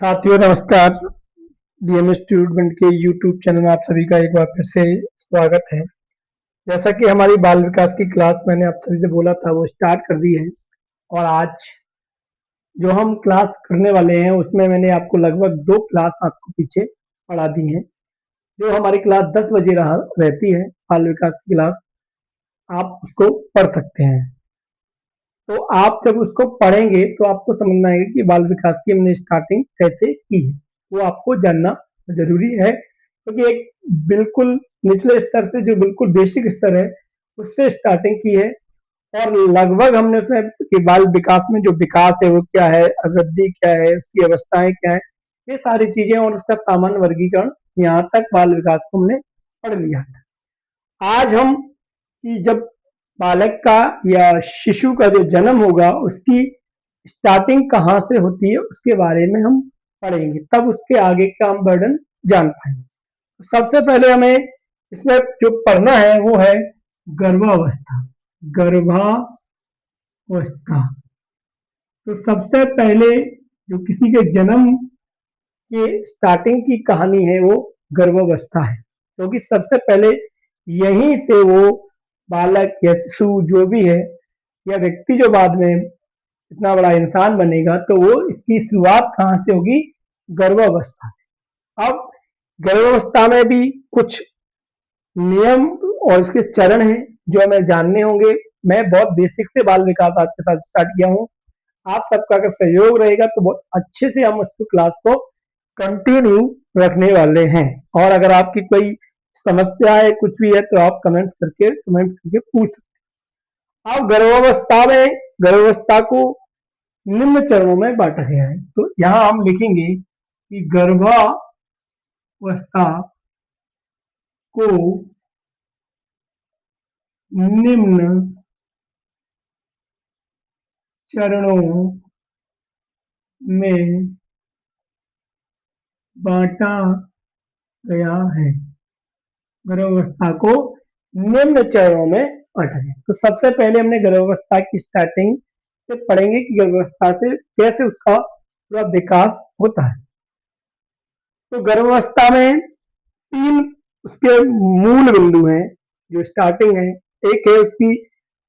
साथियों नमस्कार। डीएमएस ट्यूटमेंट के यूट्यूब चैनल में आप सभी का एक बार फिर से स्वागत है। जैसा कि हमारी बाल विकास की क्लास मैंने आप सभी से बोला था वो स्टार्ट कर दी है और आज जो हम क्लास करने वाले हैं उसमें मैंने आपको लगभग 2 क्लास आपको पीछे पढ़ा दी है। जो हमारी क्लास 10 बजे रहती है बाल विकास की क्लास, आप उसको पढ़ सकते हैं। तो आप जब उसको पढ़ेंगे तो आपको समझ में आएगा कि बाल विकास की हमने स्टार्टिंग कैसे की है। वो आपको जानना जरूरी है क्योंकि एक बिल्कुल निचले स्तर से जो बिल्कुल बेसिक स्तर है उससे स्टार्टिंग की है और लगभग हमने उसमें कि बाल विकास में जो विकास है वो क्या है, अवृद्धि क्या है, उसकी अवस्थाएं क्या है, ये सारी चीजें और उसका सामान्य वर्गीकरण यहाँ तक बाल विकास को हमने पढ़ लिया है। आज हम कि जब बालक का या शिशु का जो जन्म होगा उसकी स्टार्टिंग कहाँ से होती है उसके बारे में हम पढ़ेंगे, तब उसके आगे का हम बर्डन जान पाएंगे। सबसे पहले हमें इसमें जो पढ़ना है वो है गर्भावस्था। गर्भावस्था तो सबसे पहले जो किसी के जन्म के स्टार्टिंग की कहानी है वो गर्भावस्था है, क्योंकि सबसे पहले यहीं से वो बालक या शिशु जो भी है या व्यक्ति जो बाद में इतना बड़ा इंसान बनेगा तो वो इसकी शुरुआत कहाँ से होगी, गर्भावस्था से। अब गर्भावस्था में भी कुछ नियम और इसके चरण हैं जो हमें जानने होंगे। मैं बहुत बेसिक से बाल विकास आपके साथ स्टार्ट किया हूँ। आप सबका अगर सहयोग रहेगा तो बहुत अच्छे से हम उसकी क्लास को कंटिन्यू रखने वाले हैं। और अगर आपकी कोई समस्या है कुछ भी है तो आप कमेंट करके पूछ सकते हैं। अब गर्भावस्था को निम्न चरणों में बांटा गया है, तो यहाँ हम लिखेंगे कि गर्भावस्था को निम्न चरणों में बांटा गया है। गर्भावस्था को निम्न चरणों में बांटा गया। तो सबसे पहले हमने गर्भावस्था की स्टार्टिंग से पढ़ेंगे कि गर्भावस्था से कैसे उसका पूरा विकास होता है। तो गर्भावस्था में 3 उसके मूल बिंदु हैं जो स्टार्टिंग है। एक है उसकी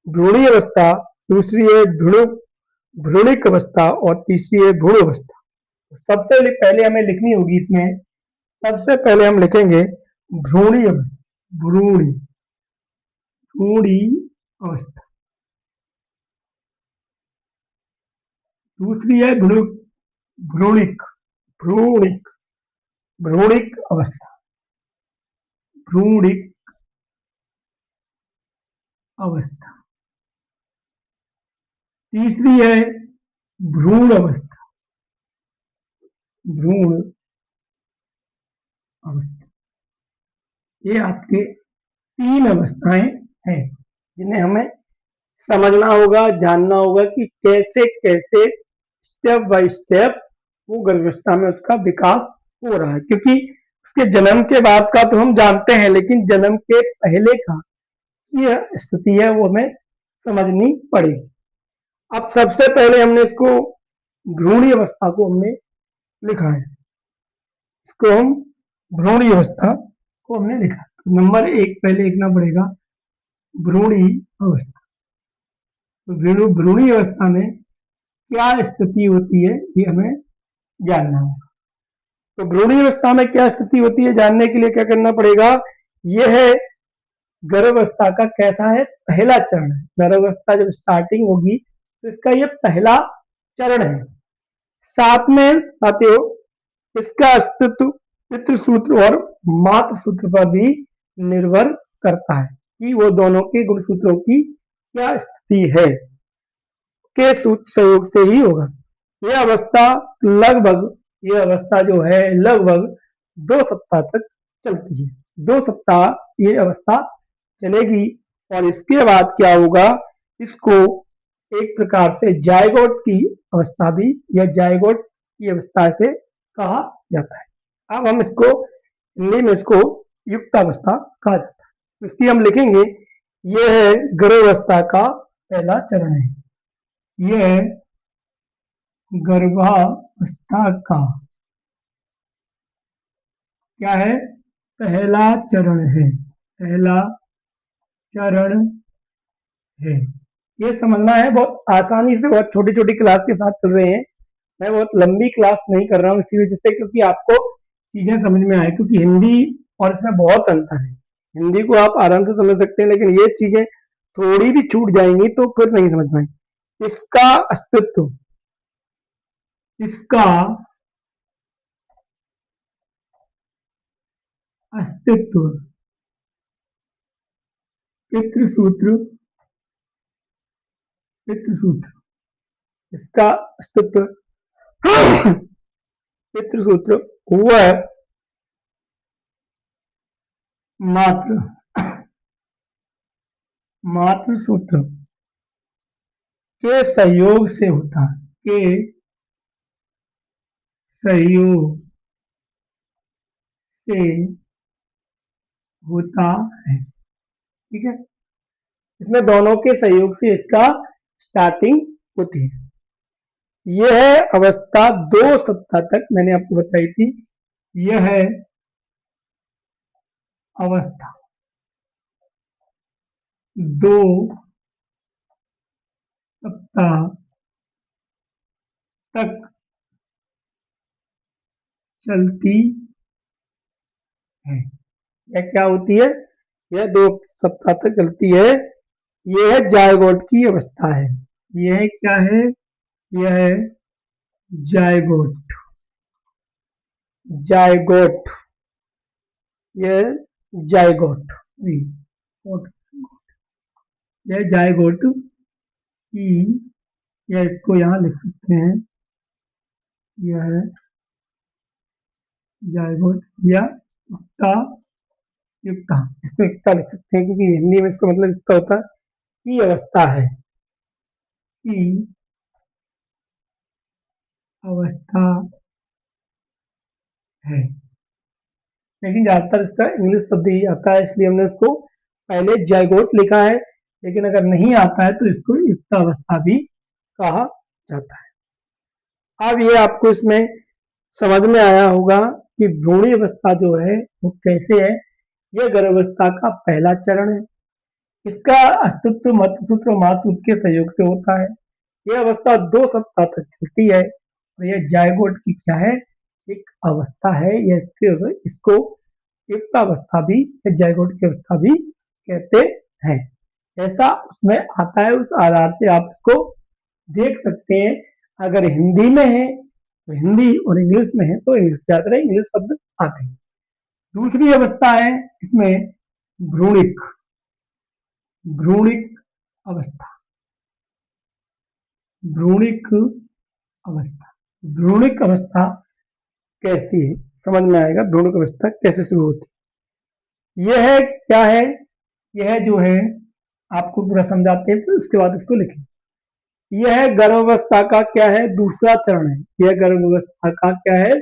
भ्रूणी अवस्था, दूसरी है भ्रूणिक अवस्था और तीसरी है भ्रूण अवस्था। तो सबसे पहले हमें लिखनी होगी इसमें, सबसे पहले हम लिखेंगे भ्रूणी अवस्था, भ्रूणी अवस्था। दूसरी है भ्रूणिक भ्रूणिक भ्रूणिक अवस्था, भ्रूणिक अवस्था। तीसरी है भ्रूण अवस्था, भ्रूण अवस्था। ये आपके 3 अवस्थाएं हैं जिन्हें हमें समझना होगा, जानना होगा कि कैसे कैसे स्टेप बाय स्टेप वो गर्भावस्था में उसका विकास हो रहा है। क्योंकि उसके जन्म के बाद का तो हम जानते हैं, लेकिन जन्म के पहले का ये स्थिति है वो हमें समझनी पड़ेगी। अब सबसे पहले हमने इसको भ्रूणी अवस्था को हमने लिखा है, इसको हम भ्रूणी अवस्था को हमने लिखा। तो नंबर 1 पहले लिखना पड़ेगा भ्रूणी अवस्था। तो भ्रूणी अवस्था में क्या स्थिति होती है ये हमें जानना होगा। तो भ्रूणी अवस्था में क्या स्थिति होती है जानने के लिए क्या करना पड़ेगा, यह है गर्भावस्था का कैसा है पहला चरण है। गर्भावस्था जब स्टार्टिंग होगी तो इसका ये पहला चरण है। साथ में साथियों इसका अस्तित्व पितृ सूत्र और मातृ सूत्र पर भी निर्भर करता है कि वो दोनों के गुणसूत्रों की क्या स्थिति है, के सूत्र सहयोग से ही होगा। यह अवस्था जो है लगभग 2 सप्ताह तक चलती है। 2 सप्ताह ये अवस्था चलेगी और इसके बाद क्या होगा, इसको एक प्रकार से जायगोट की अवस्था भी या जायगोट की अवस्था से कहा जाता है। अब हम इसको हिंदी में इसको युक्तावस्था कहा जाता है। तो इसकी हम लिखेंगे, यह है गर्भावस्था का पहला चरण है। यह गर्भावस्था का क्या है, पहला चरण है, पहला चरण है। ये समझना है, बहुत आसानी से, बहुत छोटी छोटी क्लास के साथ चल रहे हैं। मैं बहुत लंबी क्लास नहीं कर रहा हूँ इसी वजह से, क्योंकि आपको चीजें समझ में आए, क्योंकि हिंदी और इसमें बहुत अंतर है। हिंदी को आप आराम से समझ सकते हैं, लेकिन ये चीजें थोड़ी भी छूट जाएंगी तो फिर नहीं समझ में आएगी। इसका अस्तित्व, इसका अस्तित्व, पितृसूत्र, पितृसूत्र, इसका अस्तित्व पितृसूत्र वह मात्र, मातृ सूत्र के सहयोग से होता है, के सहयोग से होता है। ठीक है, इसमें दोनों के सहयोग से इसका स्टार्टिंग होती है। यह अवस्था 2 सप्ताह तक मैंने आपको बताई थी। यह अवस्था 2 सप्ताह तक चलती है। यह क्या होती है, यह 2 सप्ताह तक चलती है। यह जायगोट की अवस्था है। यह क्या है, यह जायगोट, जायगोट, यह जायगोट, यह जायगोट की, यह इसको यहाँ लिख सकते हैं, यह जायगोट या युक्ता, युक्ता, इसको युक्ता लिख सकते हैं, क्योंकि हिंदी में इसको मतलब युक्ता होता है की अवस्था है, की अवस्था है। लेकिन ज्यादातर इसका इंग्लिश शब्द ही आता है, इसलिए हमने उसको पहले जायगोट लिखा है। लेकिन अगर नहीं आता है तो इसको युक्तावस्था भी कहा जाता है। अब ये आपको इसमें समझ में आया होगा कि भ्रूणी अवस्था जो है वो कैसे है। यह गर्भावस्था का पहला चरण है। इसका अस्तित्व मतसूत्र और मातसूत्र के सहयोग से होता है। यह अवस्था 2 सप्ताह तक चलती है और यह जायगोट की क्या है, एक अवस्था है। यह इसको युक्तावस्था भी या जायगोट की अवस्था भी कहते हैं। ऐसा उसमें आता है, उस आधार से आप इसको देख सकते हैं। अगर हिंदी में है तो हिंदी, और इंग्लिश में है तो इंग्लिश, ज्यादा इंग्लिश शब्द आते हैं। दूसरी अवस्था है इसमें भ्रूणिक, भ्रूणिक अवस्था, भ्रूणिक अवस्था। भ्रूणिक अवस्था कैसी है, समझ में आएगा भ्रूणिक अवस्था कैसे शुरू होती है। यह क्या है, यह जो है आपको पूरा समझाते हैं, तो उसके बाद इसको लिखें। यह गर्भावस्था का क्या है, दूसरा चरण है। यह गर्भावस्था का क्या है,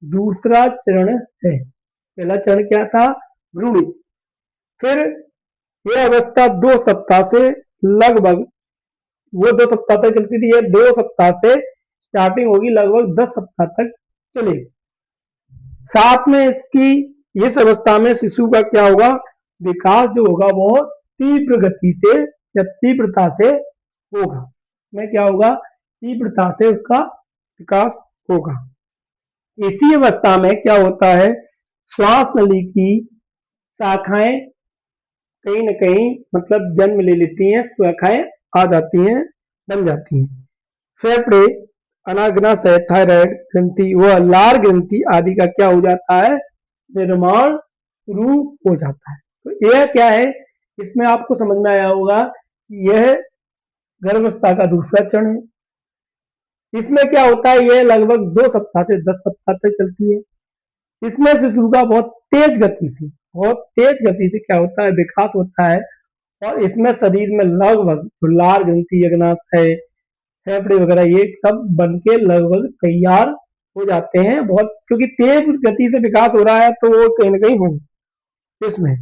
दूसरा चरण है। पहला चरण क्या था, भ्रूणित। फिर यह अवस्था 2 सप्ताह से लगभग, वो 2 सप्ताह तक चलती थी, यह 2 सप्ताह से स्टार्टिंग होगी, लगभग 10 सप्ताह तक चलेगी। साथ में इसकी, इस अवस्था में शिशु का क्या होगा, विकास जो होगा वो तीव्र गति से या तीव्रता से होगा। में क्या होगा, तीव्रता से उसका विकास होगा। इसी अवस्था में क्या होता है, श्वास नली की शाखाएं कहीं न कहीं मतलब जन्म ले लेती हैं, शाखाएं आ जाती हैं, बन जाती हैं। फेफड़े, अनाग्नाशय, थायराइड ग्रंथि व लार ग्रंथि आदि का क्या हो जाता है, निर्माण शुरू हो जाता है। तो यह क्या है, इसमें आपको समझ में आया होगा कि यह गर्भावस्था का दूसरा चरण है। इसमें क्या होता है, यह लगभग 2 सप्ताह से 10 सप्ताह तक चलती है। इसमें शिशु का बहुत तेज गति से, बहुत तेज गति से क्या होता है, विकास होता है। और इसमें शरीर में लगभग जो लार ग्रंथि, अग्नाशय, फेफड़े वगैरह ये सब बन के लगभग तैयार हो जाते हैं। बहुत, क्योंकि तेज गति से विकास हो रहा है तो वो कहीं ना कहीं हो इसमें।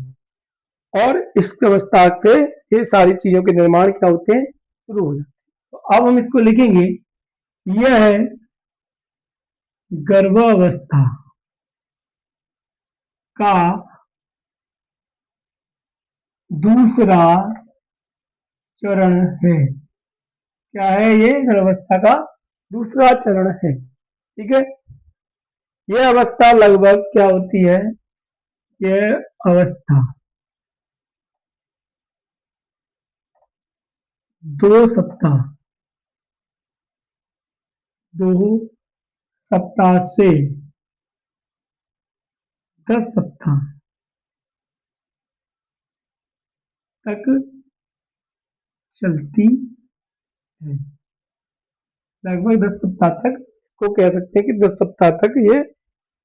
और इस अवस्था से ये सारी चीजों के निर्माण क्या होते हैं, शुरू हो जाते हैं। तो अब हम इसको लिखेंगे, यह है गर्भावस्था, का दूसरा चरण है। क्या है ये? गर्भावस्था का दूसरा चरण है। ठीक है, यह अवस्था लगभग क्या होती है? यह अवस्था 2 सप्ताह 2 सप्ताह से 10 सप्ताह तक चलती है। लगभग 10 सप्ताह तक, इसको कह सकते हैं कि 10 सप्ताह तक ये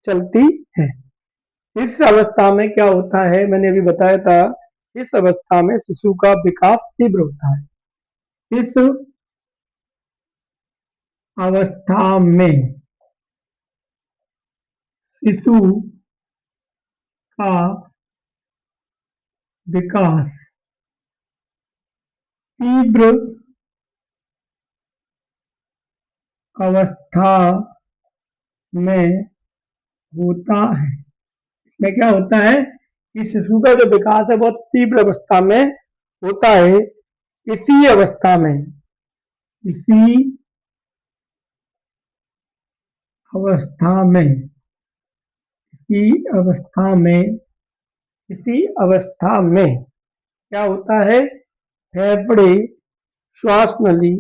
चलती है। इस अवस्था में क्या होता है, मैंने अभी बताया था, इस अवस्था में शिशु का विकास तीव्र होता है। इस अवस्था में शिशु का विकास तीव्र अवस्था में होता है। इसमें क्या होता है कि शिशु का जो विकास है बहुत तीव्र अवस्था में होता है। इसी अवस्था में इसी अवस्था में इसी अवस्था में इसी अवस्था में क्या होता है? फेफड़े, श्वास नली,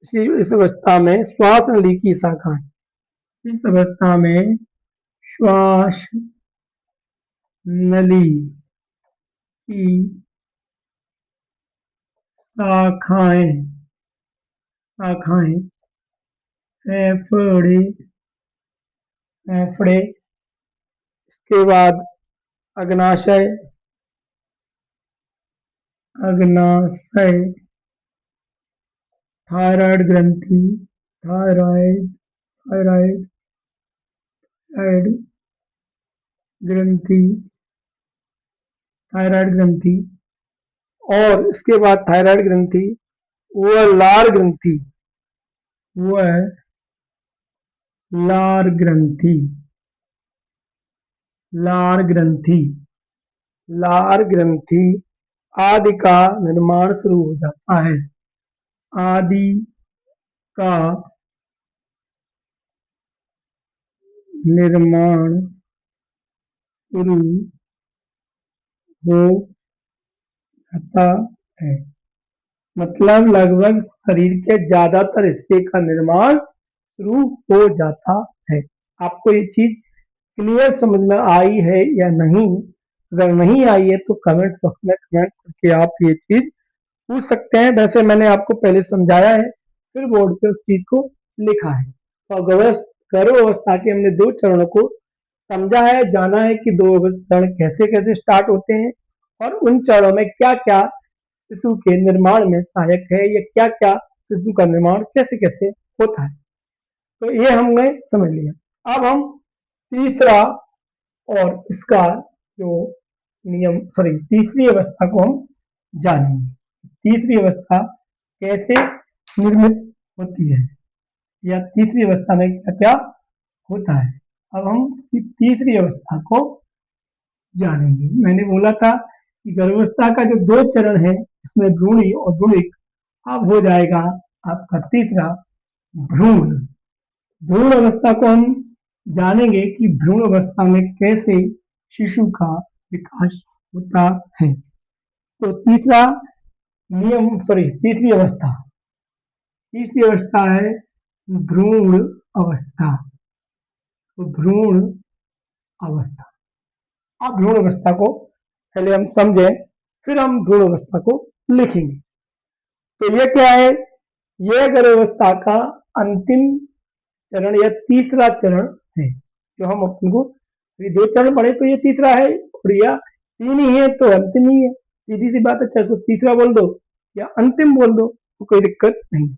इस अवस्था में श्वास नली की शाखाएं, इस अवस्था में श्वास नली की शाखाएं शाखाएं फेफड़े फेफड़े इसके बाद अग्नाशय अग्नाशय थायराइड ग्रंथि थायराइड थायराइड थायराइड ग्रंथि थायराइड ग्रंथि और इसके बाद थायराइड ग्रंथि वह लार ग्रंथि वह लार ग्रंथि लार ग्रंथि लार ग्रंथि आदि का निर्माण शुरू हो जाता है। आदि का निर्माण शुरू हो जाता है। मतलब लगभग शरीर के ज्यादातर हिस्से का निर्माण शुरू हो जाता है। आपको ये चीज क्लियर समझ में आई है या नहीं? अगर नहीं आई है तो कमेंट बॉक्स में कमेंट करके आप ये चीज पूछ सकते हैं। वैसे मैंने आपको पहले समझाया है, फिर बोर्ड पे उस चीज को लिखा है। तो गर्भ अवस्था के हमने 2 चरणों को समझा है, जाना है कि 2 चरण कैसे कैसे स्टार्ट होते हैं और उन चरणों में क्या क्या शिशु के निर्माण में सहायक है या क्या क्या शिशु का निर्माण कैसे कैसे होता है। तो ये हमने समझ लिया। अब हम तीसरा और इसका जो नियम तीसरी अवस्था को हम जानेंगे। तीसरी अवस्था कैसे निर्मित होती है या तीसरी अवस्था में क्या क्या होता है। अब हम इसकी तीसरी अवस्था को जानेंगे। मैंने बोला था कि गर्भावस्था का जो 2 चरण है, इसमें भ्रूणी और भ्रूणिक, अब हो जाएगा आपका तीसरा भ्रूण। भ्रूण अवस्था को हम जानेंगे कि भ्रूण अवस्था में कैसे शिशु का विकास होता है। तो तीसरी अवस्था है भ्रूण अवस्था। तो भ्रूण अवस्था, अब भ्रूण अवस्था को पहले हम समझें, फिर हम भ्रूण अवस्था को लिखेंगे। तो ये क्या है? यह गर्भावस्था का अंतिम चरण या तीसरा चरण है जो हम अपन को, ये 2 चरण पढ़े तो ये तीसरा है, और या 3 ही है तो अंतिम ही है। सीधी सी बात है, चाहे तो तीसरा बोल दो या अंतिम बोल दो, तो कोई दिक्कत नहीं।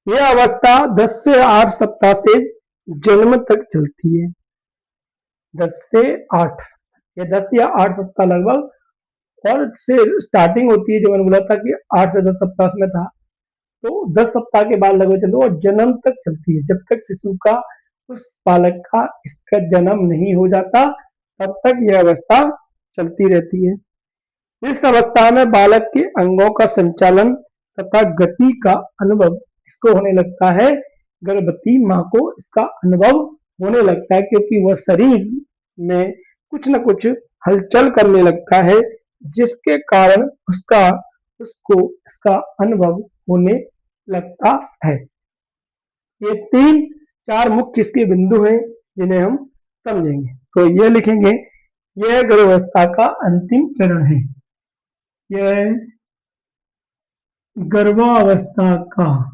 यह अवस्था 10 से 8 सप्ताह से जन्म तक चलती है। 10 से 8 या 10 या 8 सप्ताह लगभग, और से स्टार्टिंग होती है, जो मैंने बोला था कि 8 से 10 सप्ताह में था, तो 10 सप्ताह के बाद लगभग चलो और जन्म तक चलती है, जब तक शिशु का, उस बालक का, इसका जन्म नहीं हो जाता, तब तक यह अवस्था चलती रहती है। इस अवस्था में बालक के अंगों का संचालन तथा गति का अनुभव इसको होने लगता है। गर्भवती माँ को इसका अनुभव होने लगता है, क्योंकि वह शरीर में कुछ न कुछ हलचल करने लगता है, जिसके कारण उसको इसका अनुभव होने लगता है। ये 3-4 मुख्य इसके बिंदु हैं जिन्हें हम समझेंगे। तो ये लिखेंगे, यह गर्भावस्था का अंतिम चरण है। यह गर्भावस्था का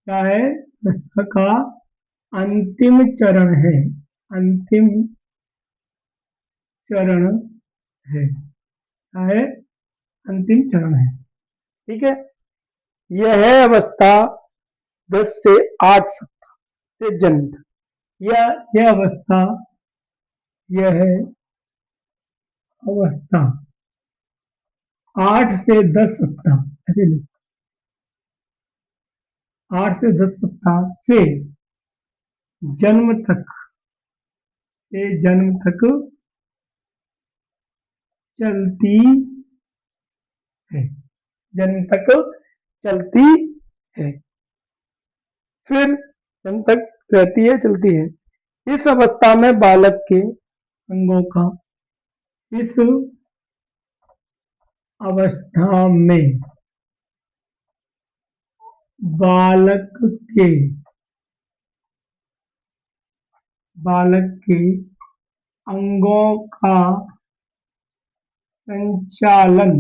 क्या है? अवस्था का अंतिम चरण है। अंतिम चरण है। क्या है? अंतिम चरण है। ठीक है। यह अवस्था 10 से 8 सप्ताह से जन्म तक, यह अवस्था 8 से 10 सप्ताह, ऐसे लिख, 8 से 10 सप्ताह जन्म तक जन्म तक चलती है। जन्म तक चलती है। फिर जन्म तक रहती है, चलती है। इस अवस्था में बालक के अंगों का इस अवस्था में बालक के अंगों का संचालन,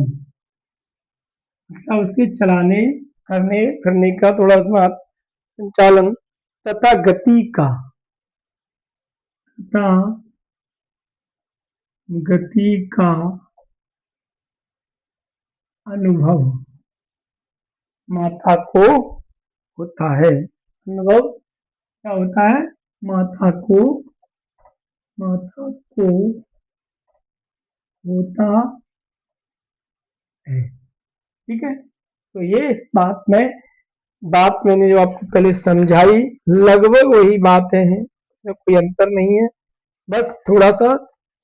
मतलब उसके चलाने करने करने का थोड़ा उसमें संचालन तथा तथा गति का अनुभव माता को होता है। अनुभव क्या होता है? माता को होता है। ठीक है। तो ये इस बात मैंने जो आपको पहले समझाई, लगभग वही बातें हैं, इसमें कोई अंतर नहीं है। बस थोड़ा सा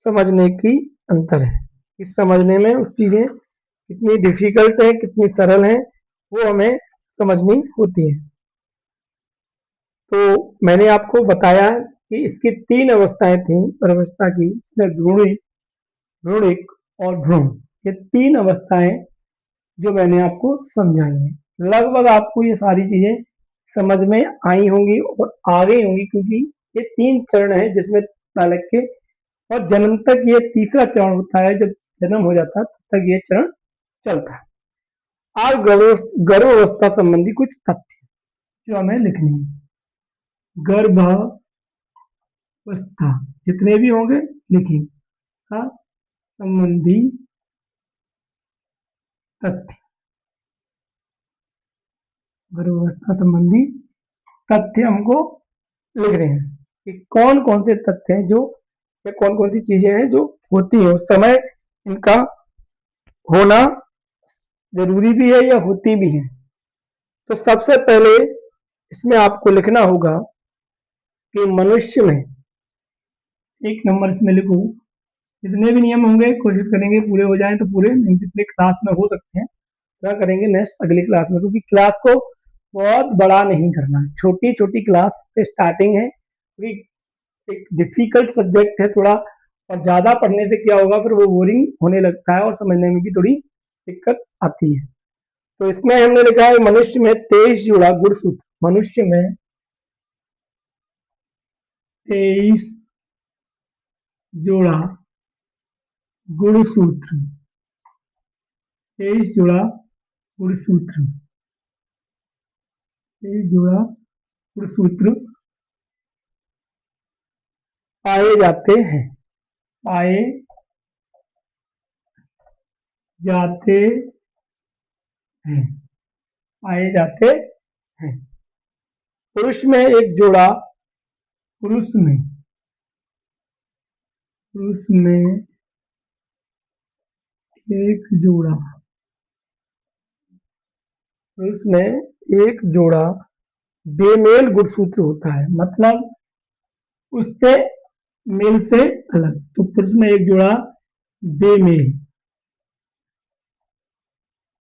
समझने की अंतर है। इस समझने में उस चीजें कितनी डिफिकल्ट है, कितनी सरल है, वो हमें समझनी होती है। तो मैंने आपको बताया कि इसकी 3 अवस्थाएं थी गर्भावस्था की, इसमें भ्रूणिक और भ्रूण, ये 3 अवस्थाएं जो मैंने आपको समझाई हैं। लगभग आपको ये सारी चीजें समझ में आई होंगी और आ गई होंगी, क्योंकि ये 3 चरण है जिसमें बालक के और जन्म तक ये तीसरा चरण होता है। जब जन्म हो जाता है तब तक ये चरण चलता है। आज गर्भावस्था संबंधी कुछ तथ्य जो हमें लिखने हैं। गर्भावस्था जितने भी होंगे लिखिए, का संबंधी तथ्य। गर्भावस्था संबंधी तथ्य हमको लिख रहे हैं कि कौन कौन से तथ्य हैं जो, या कौन कौन सी चीजें हैं जो होती है उस समय, इनका होना जरूरी भी है या होती भी है। तो सबसे पहले इसमें आपको लिखना होगा कि मनुष्य में, एक नंबर इसमें लिखो, जितने भी नियम होंगे कोशिश करेंगे पूरे हो जाएं, तो पूरे जितने क्लास में हो सकते हैं क्या करेंगे नेक्स्ट अगली क्लास में, क्योंकि क्लास को बहुत बड़ा नहीं करना, छोटी छोटी क्लास से स्टार्टिंग है, क्योंकि एक डिफिकल्ट सब्जेक्ट है थोड़ा, और ज्यादा पढ़ने से क्या होगा, फिर वो बोरिंग होने लगता है और समझने में भी थोड़ी दिक्कत आती है। तो इसमें हमने लिखा है मनुष्य में 23 जुड़ा गुणसूत्र, मनुष्य में 23 जोड़ा गुणसूत्र, 23 जोड़ा गुणसूत्र, 23 जोड़ा गुणसूत्र पाए जाते हैं, पाए जाते हैं, पाए जाते हैं। पुरुष में एक जोड़ा, पुरुष में पुरुष में एक जोड़ा, पुरुष में एक जोड़ा बेमेल गुणसूत्र होता है, मतलब उससे मेल से अलग, तो पुरुष में एक जोड़ा बेमेल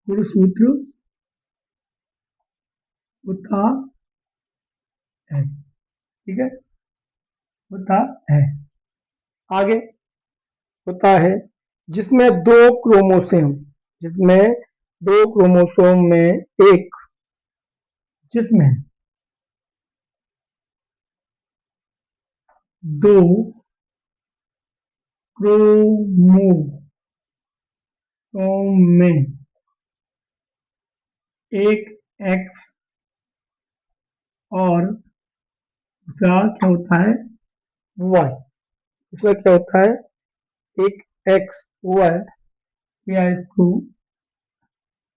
गुणसूत्र होता है। ठीक है, होता है। आगे होता है जिसमें दो क्रोमोसोम, जिसमें दो क्रोमोसोम में एक, जिसमें दो क्रोमोसोम में एक एक्स और दूसरा क्या होता है, वाई। दूसरा क्या होता है, एक एक्स वाई, या इसको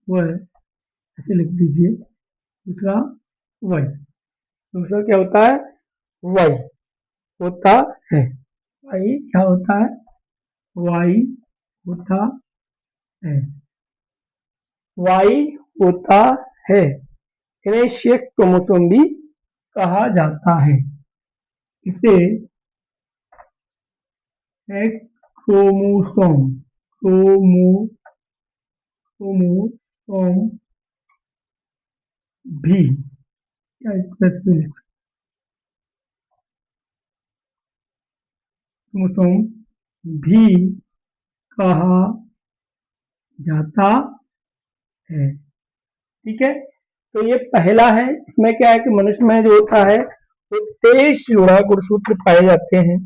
वाई ऐसे लिख दीजिए, दूसरा वाई। दूसरा क्या होता है, वाई होता है। वाई क्या होता है, वाई होता है, वाई होता है। इन्हें सेक्स क्रोमोसोम भी कहा जाता है। इसे सेक्स क्रोमोसोम, क्रोमोसोम भी, क्या इसको ऐसे लिख, क्रोमोसोम भी कहा जाता है। ठीक है, तो ये पहला है। इसमें क्या है कि मनुष्य में जो होता है वो 23 जोड़ा गुणसूत्र पाए जाते हैं।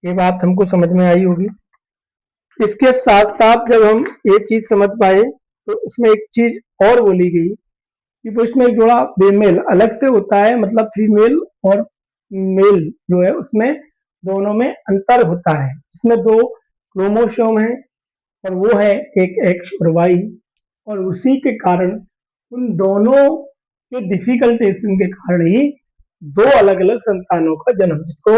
ये बात हमको समझ में आई होगी। इसके साथ साथ जब हम ये चीज समझ पाए तो इसमें एक चीज और बोली गई कि पुरुष में एक जोड़ा फीमेल अलग से होता है, मतलब फीमेल और मेल जो है उसमें दोनों में अंतर होता है, जिसमें दो क्रोमोसोम है और वो है एक एक्स और वाई। और उसी के कारण उन दोनों के डिफिकल्टेशन के कारण ही दो अलग अलग संतानों का जन्म, जिसको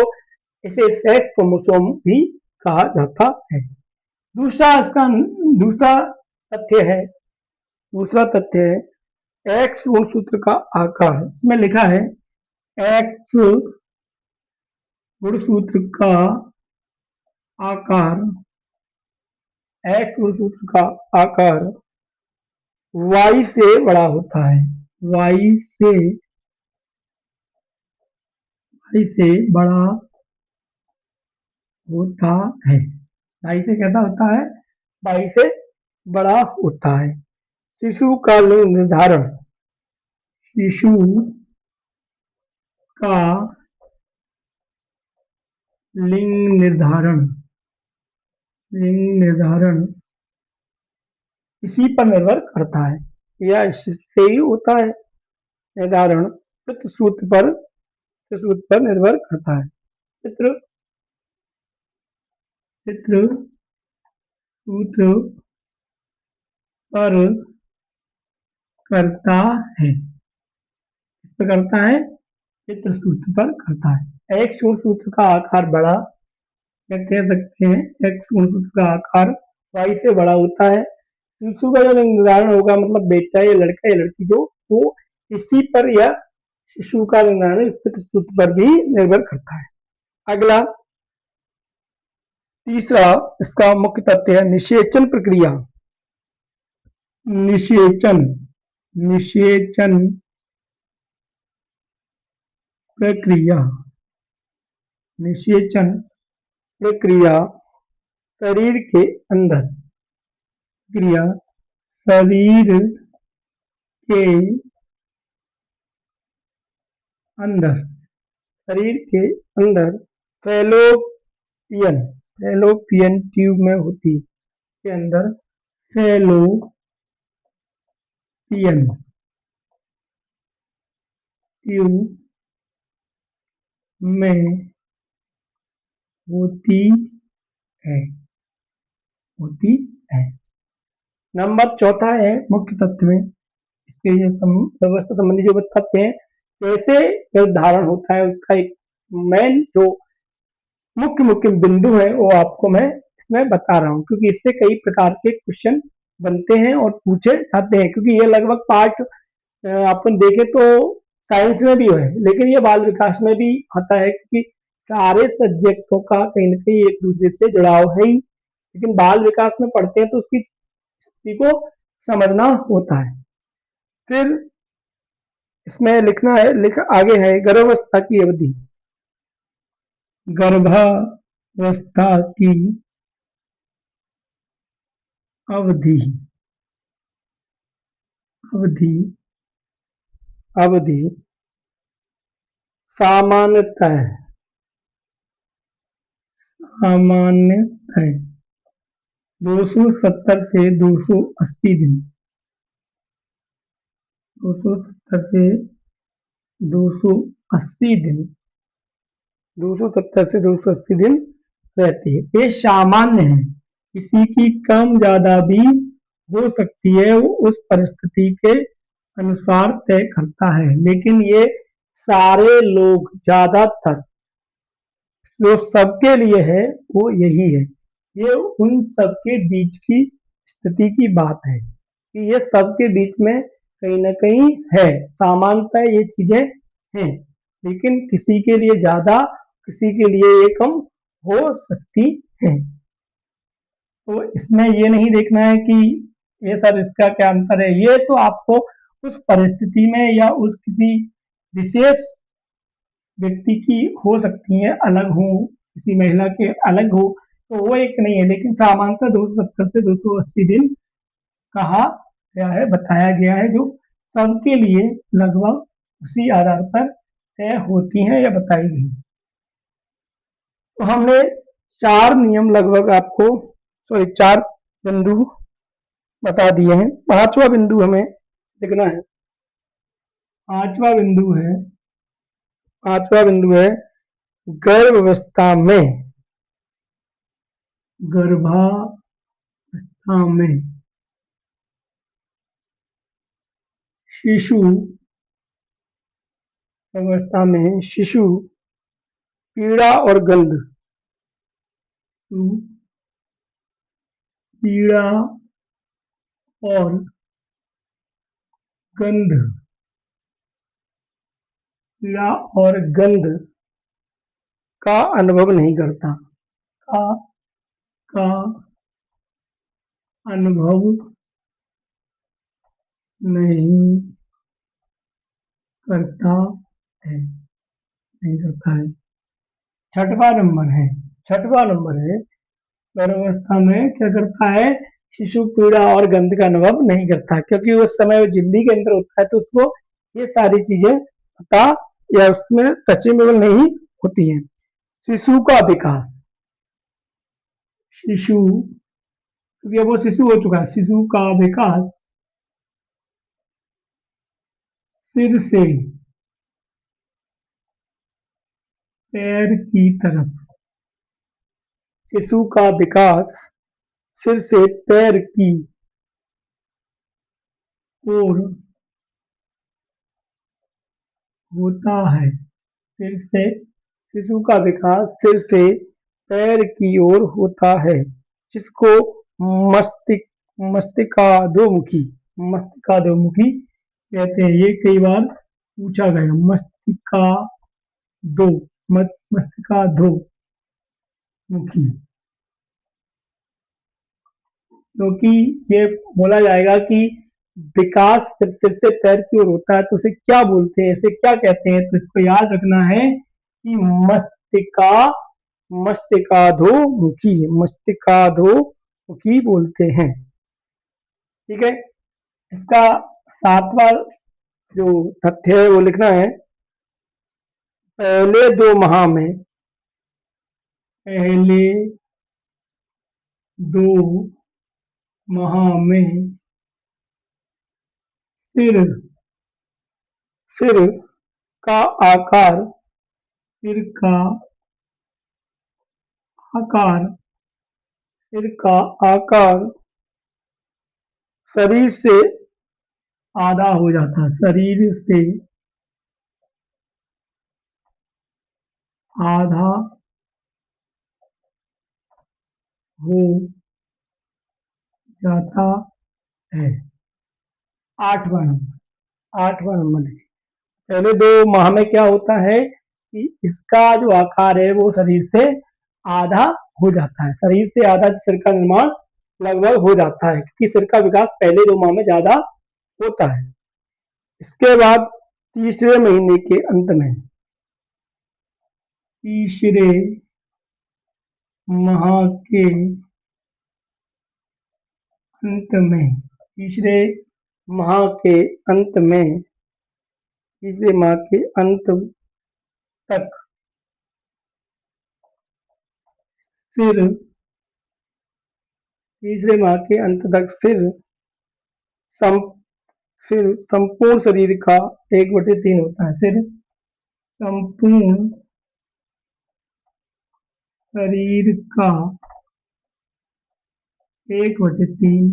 इसे सेक्स क्रोमोसोम भी कहा जाता है। दूसरा इसका दूसरा तथ्य है, दूसरा तथ्य है एक्स गुणसूत्र का आकार। इसमें लिखा है एक्स गुणसूत्र का आकार, एक्स गुणसूत्र का आकार वाई से बड़ा होता है, वाई से, वाई से बड़ा होता है। वाई से कैसा होता है, वाई से बड़ा होता है। शिशु का लिंग निर्धारण, शिशु का लिंग निर्धारण, लिंग निर्धारण इसी पर निर्भर करता है, या इससे ही होता है निर्धारण, सूत्र पर निर्भर करता है। चित्र चित्र सूत्र पर करता है, किस पर करता है, चित्र सूत्र पर करता है। एक सूत्र का आकार बड़ा, या कह सकते हैं एक्स सूत्र का आकार वाई से बड़ा होता है। शिशु का जो निर्धारण होगा, मतलब बेटा या लड़का या लड़की जो, वो इसी पर या शिशु का निर्धारण चित्र सूत्र पर भी निर्भर करता है। अगला तीसरा इसका मुख्य तथ्य है निषेचन प्रक्रिया। निषेचन, निषेचन प्रक्रिया, निषेचन प्रक्रिया शरीर के अंदर, क्रिया शरीर के अंदर, शरीर के अंदर फैलोपियन, फैलोपियन ट्यूब में होती है, के अंदर फैलोपियन ट्यूब में होती है, होती है। नंबर चौथा है मुख्य तत्व में, इसके ये व्यवस्था संबंधी जो बताते हैं कैसे निर्धारण होता है, उसका एक मेन जो मुख्य मुख्य बिंदु है वो आपको मैं इसमें बता रहा हूँ, क्योंकि इससे कई प्रकार के क्वेश्चन बनते हैं और पूछे जाते हैं, क्योंकि ये लगभग पार्ट अपन देखें तो साइंस में भी है, लेकिन ये बाल विकास में भी आता है, क्योंकि सारे सब्जेक्टों का कहीं न कहीं एक दूसरे से जुड़ाव है ही, लेकिन बाल विकास में पढ़ते हैं तो उसकी स्थिति को समझना होता है। फिर इसमें लिखना है, आगे है गर्भावस्था की अवधि। गर्भावस्था की अवधि, अवधि, अवधि सामान्यतः, सामान्यतः 270 से 280 दिन, 270 से 280 दिन, 270 से 280 दिन रहती है। ये सामान्य है, किसी की कम ज्यादा भी हो सकती है, वो उस परिस्थिति के अनुसार तय करता है, लेकिन ये सारे लोग ज्यादातर जो सबके लिए है वो यही है। ये उन सबके बीच की स्थिति की बात है कि ये सबके बीच में कहीं ना कहीं है, सामान्यतः ये चीजें हैं, लेकिन किसी के लिए ज्यादा, किसी के लिए ये कम हो सकती है। तो इसमें ये नहीं देखना है कि ये सर इसका क्या अंतर है, ये तो आपको उस परिस्थिति में या उस किसी विशेष व्यक्ति की हो सकती है अलग हो, किसी महिला के अलग हो, तो वो एक नहीं है, लेकिन सामान्यतः 270 से 280 दिन कहा गया है, बताया गया है, जो सबके लिए लगभग उसी आधार पर तय होती हैं या बताई गई। तो हमने 4 नियम लगभग आपको, सॉरी 4 बिंदु बता दिए हैं। 5वां बिंदु हमें लिखना है। 5वां बिंदु है, 5वां बिंदु है गर्भावस्था में, गर्भावस्था में शिशु, अवस्था में शिशु पीड़ा और गंध, पीड़ा और गंध, पीड़ा और गंध का अनुभव नहीं करता, का का अनुभव नहीं करता है, नहीं करता है। छठवां नंबर है, छठवां नंबर है गर्भावस्था में क्या करता है, शिशु पीड़ा और गंध का अनुभव नहीं करता, क्योंकि उस समय वो जिंदगी के अंदर होता है, तो उसको ये सारी चीजें पता या उसमें टचेबल नहीं होती हैं। शिशु का विकास, शिशु, क्योंकि अब वो शिशु हो चुका है, शिशु का विकास सिर से पैर की तरफ, शिशु का विकास सिर से पैर की ओर होता है, सिर से, शिशु का विकास सिर से पैर की ओर होता है, जिसको मस्तिक, मस्तिकाधोमुखी, मस्तिकाधोमुखी कहते हैं। ये कई बार पूछा गया, दो, मस्तिकाधो मुखी, क्योंकि ये बोला जाएगा कि विकास जब सिर से पैर की ओर होता है तो उसे क्या बोलते हैं, इसे क्या कहते हैं, तो इसको याद रखना है कि मस्तिका, मस्तिकाधो मुखी, मस्तिकाधो मुखी बोलते हैं। ठीक है, इसका 7वां जो तथ्य है वो लिखना है। पहले 2 माह में, पहले 2 माह में सिर, सिर का आकार, सिर का आकार, सिर का आकार शरीर से आधा हो जाता, शरीर से आधा हो जाता है। 8वां नंबर, 8वां नंबर, पहले 2 माह में क्या होता है, कि इसका जो आकार है वो शरीर से आधा हो जाता है, शरीर से आधा सिर का निर्माण लगभग हो जाता है, क्योंकि सिर का विकास पहले 2 माह में ज्यादा होता है। इसके बाद तीसरे महीने के अंत में, तीसरे माह के अंत में, तीसरे माह के अंत में, तीसरे माह के अंत तक सिर, तीसरे माह के अंत तक सम, सिर संपूर्ण शरीर का 1/3 होता है। सिर संपूर्ण शरीर का 1/3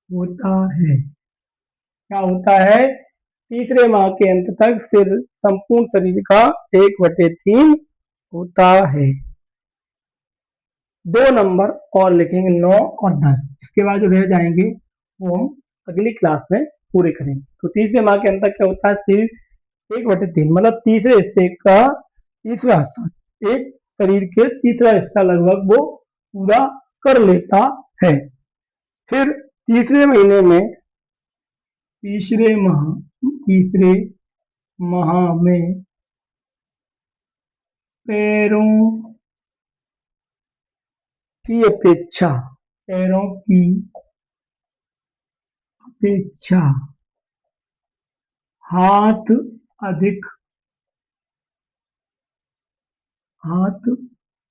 होता है। क्या होता है? तीसरे माह के अंत तक सिर संपूर्ण शरीर का 1/3 होता है। 2 नंबर और लिखेंगे, 9 और 10। इसके बाद जो रह जाएंगे वो हम अगली क्लास में पूरे करेंगे। तो तीसरे माह के अंत तक क्या होता है? सिर 1/3 मतलब तीसरे हिस्से का तीसरा हिस्सा, एक शरीर के तीसरा हिस्सा लगभग वो पूरा कर लेता है। फिर तीसरे महीने में, तीसरे माह में पैरों की अपेक्षा, पैरों की अपेक्षा हाथ अधिक, हाथ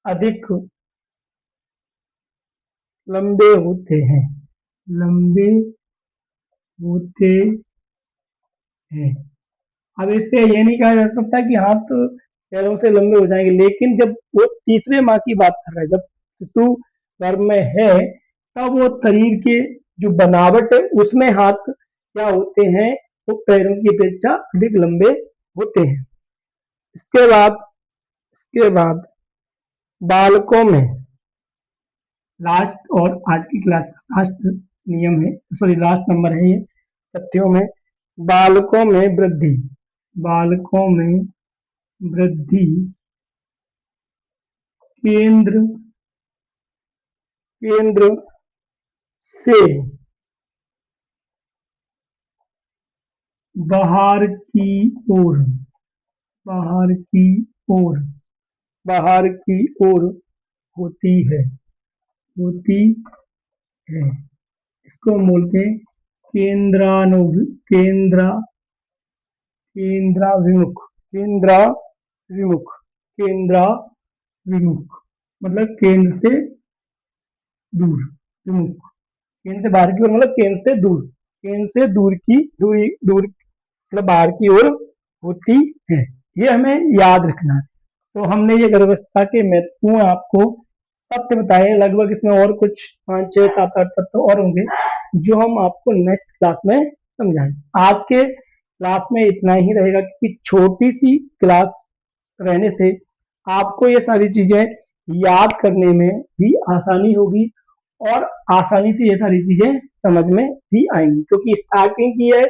अधिक लंबे होते हैं, लंबे होते हैं। अब इससे ये नहीं कहा जा सकता कि हाथ पैरों से लंबे हो जाएंगे, लेकिन जब वो तीसरे माह की बात कर रहे हैं, जब शिशु गर्भ में है, तब वो शरीर के जो बनावट है उसमें हाथ क्या होते हैं, वो पैरों की अपेक्षा अधिक लंबे होते हैं। इसके बाद, इसके बाद बालकों में, लास्ट और आज की क्लास का लास्ट नियम है, सॉरी लास्ट नंबर है ये तथ्यों में, बालकों में वृद्धि, बालकों में वृद्धि केंद्र, केंद्र से बाहर की ओर, बाहर की ओर, बाहर की ओर होती है, होती है। इसको हम बोलते हैं केंद्रानु, केंद्रा, केंद्राभिमुख, केंद्राभिमुख, केंद्राभिमुख मतलब केंद्र से दूर, विमुख केंद्र से बाहर की ओर मतलब केंद्र से दूर, केंद्र से दूर की दूरी, दूर मतलब बाहर की ओर होती है। ये हमें याद रखना है। तो हमने ये गर्भावस्था के महत्वपूर्ण आपको तथ्य बताए, लगभग इसमें और कुछ 5, 6, 7, 8 तथ्य और होंगे जो हम आपको नेक्स्ट क्लास में समझाएंगे। आज के क्लास में इतना ही रहेगा, क्योंकि छोटी सी क्लास रहने से आपको ये सारी चीजें याद करने में भी आसानी होगी और आसानी से ये सारी चीजें समझ में भी आएंगी, क्योंकि स्टार्टिंग की है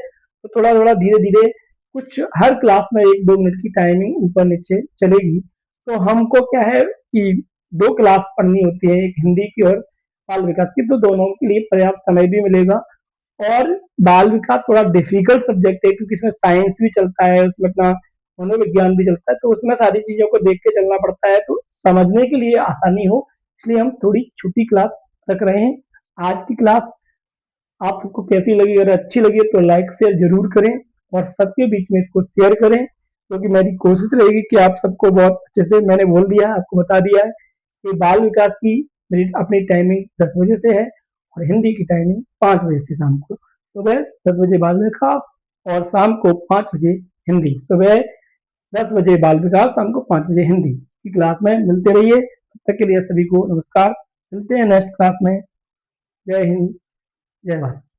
तो थोड़ा थोड़ा धीरे धीरे कुछ हर क्लास में 1-2 मिनट की टाइमिंग ऊपर नीचे चलेगी। तो हमको क्या है कि 2 क्लास पढ़नी होती है, एक हिंदी की और बाल विकास की, तो दोनों के लिए पर्याप्त समय भी मिलेगा। और बाल विकास थोड़ा डिफिकल्ट सब्जेक्ट है, क्योंकि इसमें साइंस भी चलता है, उसमें अपना मनोविज्ञान भी चलता है, तो उसमें सारी चीजों को देख के चलना पड़ता है, तो समझने के लिए आसानी हो इसलिए हम थोड़ी छोटी क्लास रख रहे हैं। आज की क्लास आप सबको कैसी लगी? अगर अच्छी लगी तो लाइक शेयर जरूर करें और सबके बीच में इसको शेयर करें, क्योंकि मेरी कोशिश रहेगी कि आप सबको बहुत अच्छे से, मैंने बोल दिया है, आपको बता दिया है कि बाल विकास की मेरी अपनी टाइमिंग 10 बजे से है और हिंदी की टाइमिंग 5 बजे से शाम को। सुबह 10 बजे बाल विकास और शाम को 5 बजे हिंदी। सुबह 10 बजे बाल विकास, शाम को 5 बजे हिंदी की क्लास में मिलते रहिए। तब तक के लिए सभी को नमस्कार, मिलते हैं नेक्स्ट क्लास में। जय हिंद, जय भारत।